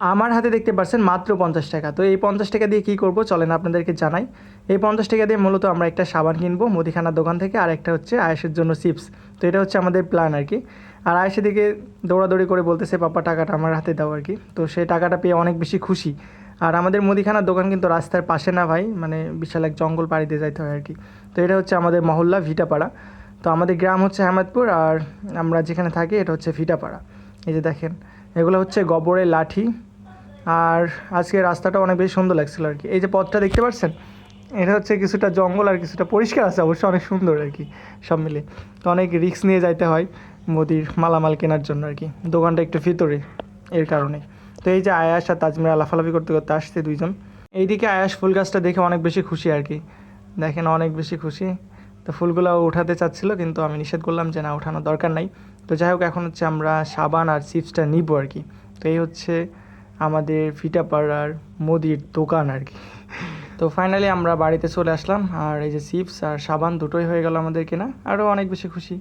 আমার হাতে দেখতে পাচ্ছেন মাত্র 50 টাকা। তো এই 50 টাকা দিয়ে কী করব চলেন আপনাদেরকে জানাই। এই 50 টাকা দিয়ে মূলত আমরা একটা সাবান কিনবো মুদিখানার দোকান থেকে, আর একটা হচ্ছে আয়েশের জন্য চিপস। তো এটা হচ্ছে আমাদের প্ল্যান আর কি। আর আয়েশের দিকে দৌড়াদৌড়ি করে বলতেছে পাপা টাকাটা আমার হাতে দাও আর কি। তো সেই টাকাটা পেয়ে অনেক বেশি খুশি। আর আমাদের মুদিখানার দোকান কিন্তু রাস্তার পাশে না ভাই, মানে বিশাল এক জঙ্গল পাড়ি দিয়ে যাইতে হয় আর কি। তো এটা হচ্ছে আমাদের মহল্লা ভিটাপাড়া। তো আমাদের গ্রাম হচ্ছে আহমেদপুর, আর আমরা যেখানে থাকি এটা হচ্ছে ভিটাপাড়া। এই যে দেখেন, এগুলো হচ্ছে গোবরের লাঠি। আর আজকে রাস্তাটা অনেক বেশি সুন্দর লাগছিল আর কি। এই যে পথটা দেখতে পাচ্ছেন, এটা হচ্ছে কিছুটা জঙ্গল আর কিছুটা পরিষ্কার আছে, অবশ্য অনেক সুন্দর আর কি সব মিলে। তো অনেক রিস্ক নিয়ে যাইতে হয় মুদির মালামাল কেনার জন্য আর কি। দোকানটা একটু ভিতরে, এর কারণে। তো এই যে আয়াস আর তাজমিরা লাফালাফি করতে করতে আসছে দুইজন। এইদিকে আয়াস ফুল গাছটা দেখে অনেক বেশি খুশি আর কি। দেখেন অনেক বেশি খুশি। তো ফুলগুলো উঠাতে চাচ্ছিল, কিন্তু আমি নিষেধ করলাম যে না, ওঠানোর দরকার নাই। তো যাই হোক, এখন হচ্ছে আমরা সাবান আর চিপসটা নিব আর কি। তো এই হচ্ছে আমাদের ভিটাপাড়ার মুদির দোকান আর কি। তো ফাইনালি আমরা বাড়িতে চলে আসলাম, আর এই যে চিপস আর সাবান দুটোই হয়ে গেল আমাদের কেনা। আরও অনেক বেশি খুশি।